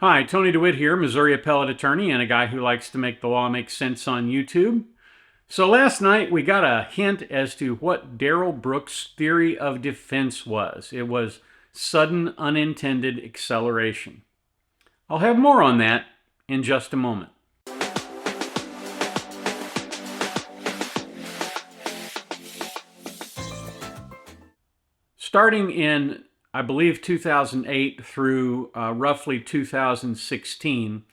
Hi, Tony DeWitt here, Missouri appellate attorney and a guy who likes to make the law make sense on YouTube. So last night we got a hint as to what Darrell Brooks' theory of defense was. It was sudden unintended acceleration. I'll have more on that in just a moment. Starting in, I believe, 2008 through roughly 2016,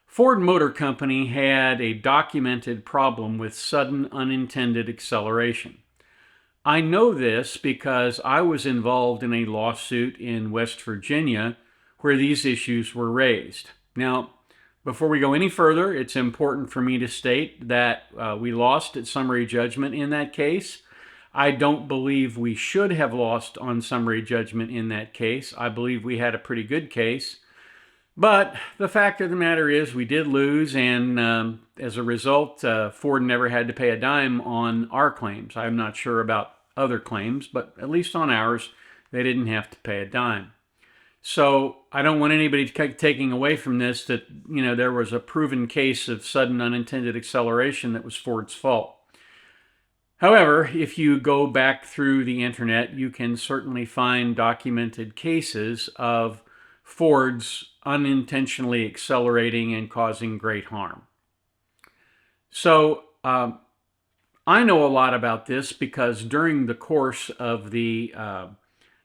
Ford Motor Company had a documented problem with sudden unintended acceleration. I know this because I was involved in a lawsuit in West Virginia where these issues were raised. Now, before we go any further, it's important for me to state that we lost at summary judgment in that case. I don't believe we should have lost on summary judgment in that case. I believe we had a pretty good case. But the fact of the matter is we did lose, and as a result, Ford never had to pay a dime on our claims. I'm not sure about other claims, but at least on ours, they didn't have to pay a dime. So I don't want anybody taking away from this that, there was a proven case of sudden unintended acceleration that was Ford's fault. However, if you go back through the internet, you can certainly find documented cases of Ford's unintentionally accelerating and causing great harm. So I know a lot about this because during the course of the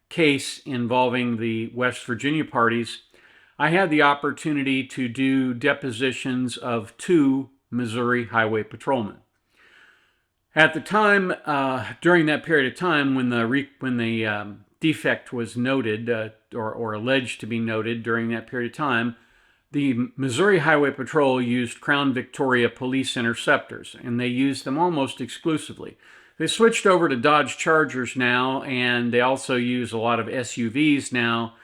case involving the West Virginia parties, I had the opportunity to do depositions of two Missouri highway patrolmen. At the time, during that period of time when the defect was noted or alleged to be noted during that period of time, the Missouri Highway Patrol used Crown Victoria police interceptors, and they used them almost exclusively. They switched over to Dodge Chargers now, and they also use a lot of SUVs now,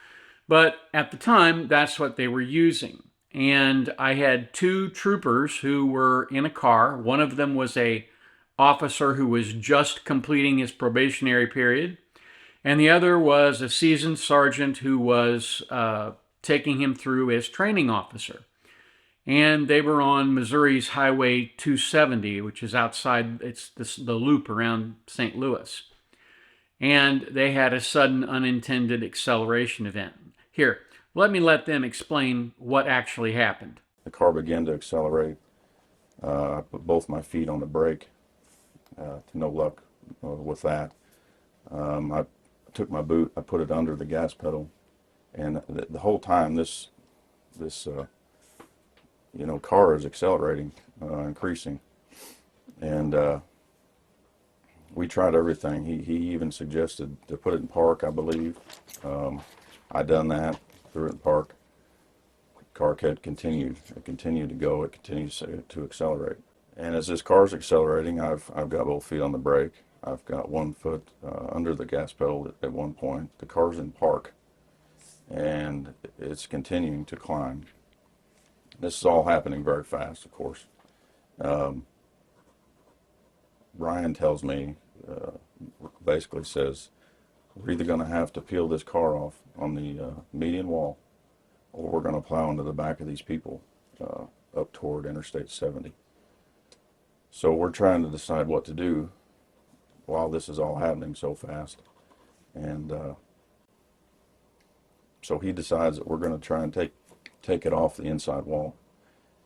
but at the time, that's what they were using. And I had two troopers who were in a car. One of them was a officer who was just completing his probationary period, and the other was a seasoned sergeant who was taking him through as training officer. And they were on Missouri's Highway 270, which is outside, it's the loop around St. Louis. And they had a sudden unintended acceleration event. Here, let them explain what actually happened. The car began to accelerate. I put both my feet on the brake. To no luck with that. I took my boot, I put it under the gas pedal, and the whole time this car is accelerating, increasing, and we tried everything. He even suggested to put it in park, I believe. I done that, threw it in park. The car had continued. It continued to go. It continues to accelerate. And as this car's accelerating, I've got both feet on the brake. I've got one foot under the gas pedal at one point. The car's in park, and it's continuing to climb. This is all happening very fast, of course. Ryan tells me, basically says, we're either going to have to peel this car off on the median wall, or we're going to plow into the back of these people up toward Interstate 70. So we're trying to decide what to do while this is all happening so fast. And so he decides that we're going to try and take it off the inside wall.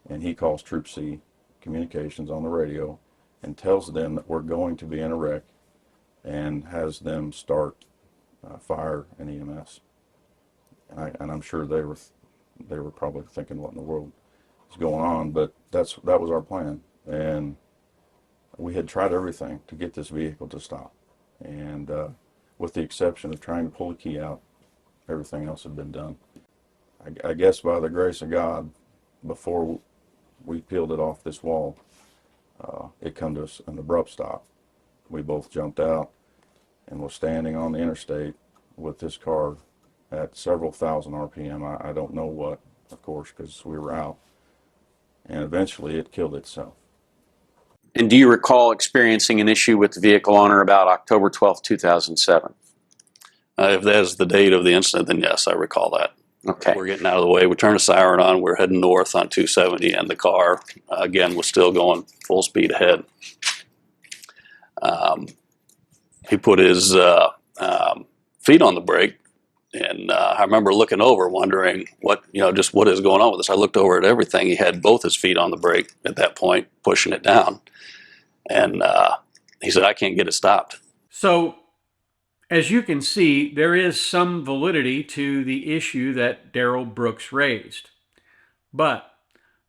And he calls Troop C Communications on the radio and tells them that we're going to be in a wreck and has them start fire and EMS. And I'm sure they were probably thinking, what in the world is going on? But that was our plan. And we had tried everything to get this vehicle to stop, and with the exception of trying to pull the key out, everything else had been done. I guess by the grace of God, before we peeled it off this wall, it come to an abrupt stop. We both jumped out and were standing on the interstate with this car at several thousand RPM. I don't know what, of course, because we were out, and eventually it killed itself. And do you recall experiencing an issue with the vehicle on or about October 12th, 2007? If that is the date of the incident, then yes, I recall that. Okay. We're getting out of the way. We turned the siren on. We're heading north on 270, and the car, again, was still going full speed ahead. He put his feet on the brake, and I remember looking over, wondering what is going on with this. I looked over at everything. He had both his feet on the brake at that point, pushing it down, and he said, "I can't get it stopped." So, as you can see, there is some validity to the issue that Darrell Brooks raised. But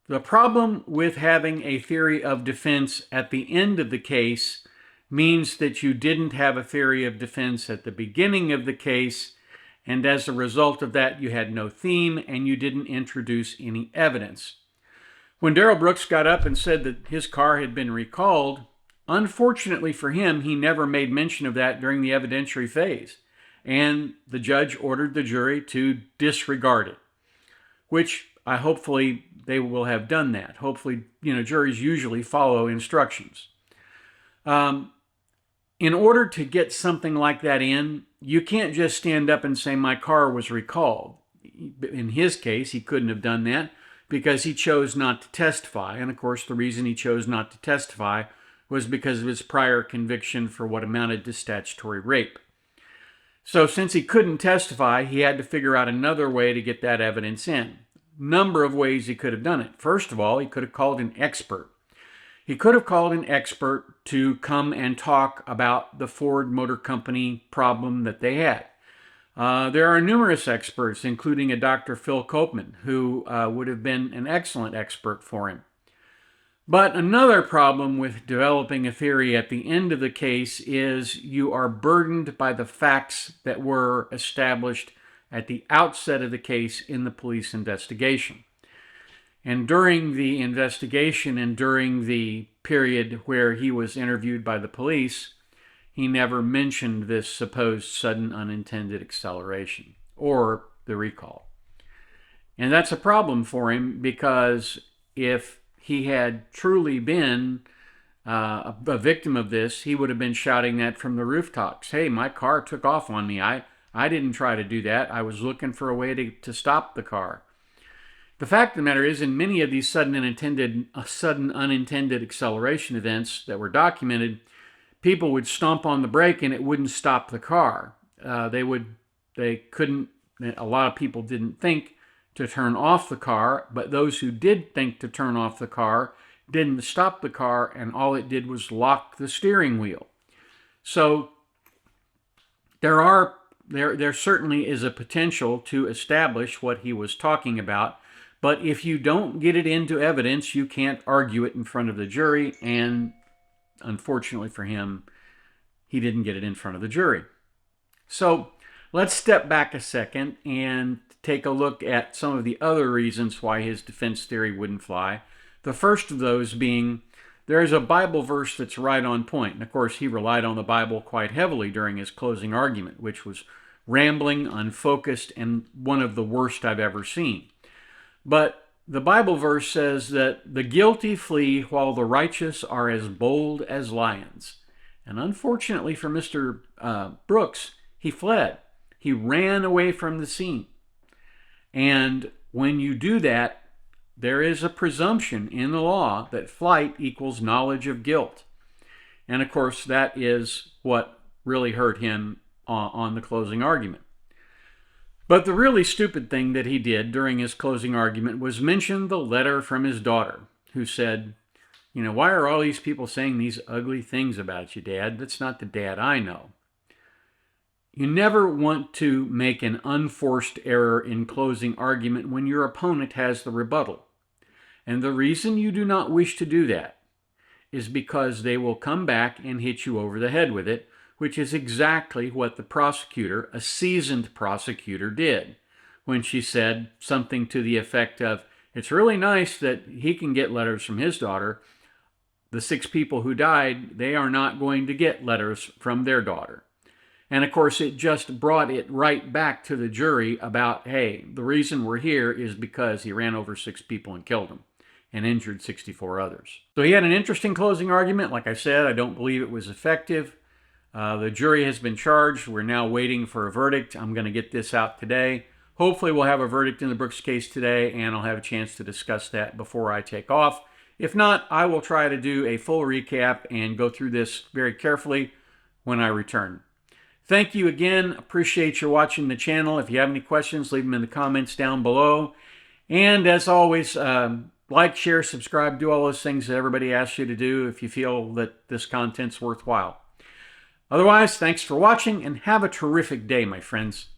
the problem with having a theory of defense at the end of the case means that you didn't have a theory of defense at the beginning of the case, and as a result of that, you had no theme and you didn't introduce any evidence. When Darrell Brooks got up and said that his car had been recalled, unfortunately for him, he never made mention of that during the evidentiary phase, and the judge ordered the jury to disregard it, which hopefully they will have done that. Hopefully, juries usually follow instructions. In order to get something like that in, you can't just stand up and say, my car was recalled. In his case, he couldn't have done that because he chose not to testify. And of course, the reason he chose not to testify was because of his prior conviction for what amounted to statutory rape. So since he couldn't testify, he had to figure out another way to get that evidence in. Number of ways he could have done it. First of all, he could have called an expert. He could have called an expert to come and talk about the Ford Motor Company problem that they had. There are numerous experts, including a Dr. Phil Copeman, who would have been an excellent expert for him. But another problem with developing a theory at the end of the case is you are burdened by the facts that were established at the outset of the case in the police investigation. And during the investigation and during the period where he was interviewed by the police, he never mentioned this supposed sudden unintended acceleration or the recall. And that's a problem for him because if he had truly been a victim of this, he would have been shouting that from the rooftops. Hey, my car took off on me. I didn't try to do that. I was looking for a way to stop the car. The fact of the matter is, in many of these sudden unintended acceleration events that were documented, people would stomp on the brake and it wouldn't stop the car. They couldn't, a lot of people didn't think to turn off the car, but those who did think to turn off the car didn't stop the car, and all it did was lock the steering wheel. So there certainly is a potential to establish what he was talking about, but if you don't get it into evidence, you can't argue it in front of the jury, and unfortunately for him, he didn't get it in front of the jury. So let's step back a second and take a look at some of the other reasons why his defense theory wouldn't fly. The first of those being there is a Bible verse that's right on point. And of course, he relied on the Bible quite heavily during his closing argument, which was rambling, unfocused, and one of the worst I've ever seen. But the Bible verse says that the guilty flee while the righteous are as bold as lions. And unfortunately for Mr. Brooks, he fled. He ran away from the scene. And when you do that, there is a presumption in the law that flight equals knowledge of guilt. And of course, that is what really hurt him on the closing argument. But the really stupid thing that he did during his closing argument was mention the letter from his daughter, who said, why are all these people saying these ugly things about you, Dad? That's not the Dad I know. You never want to make an unforced error in closing argument when your opponent has the rebuttal. And the reason you do not wish to do that is because they will come back and hit you over the head with it, which is exactly what the prosecutor, a seasoned prosecutor, did when she said something to the effect of, it's really nice that he can get letters from his daughter. The 6 people who died, they are not going to get letters from their daughter. And of course, it just brought it right back to the jury about, hey, the reason we're here is because he ran over 6 people and killed them and injured 64 others. So he had an interesting closing argument. Like I said, I don't believe it was effective. The jury has been charged. We're now waiting for a verdict. I'm going to get this out today. Hopefully we'll have a verdict in the Brooks case today, and I'll have a chance to discuss that before I take off. If not, I will try to do a full recap and go through this very carefully when I return. Thank you again. Appreciate you watching the channel. If you have any questions, leave them in the comments down below. And as always, like, share, subscribe, do all those things that everybody asks you to do if you feel that this content's worthwhile. Otherwise, thanks for watching and have a terrific day, my friends.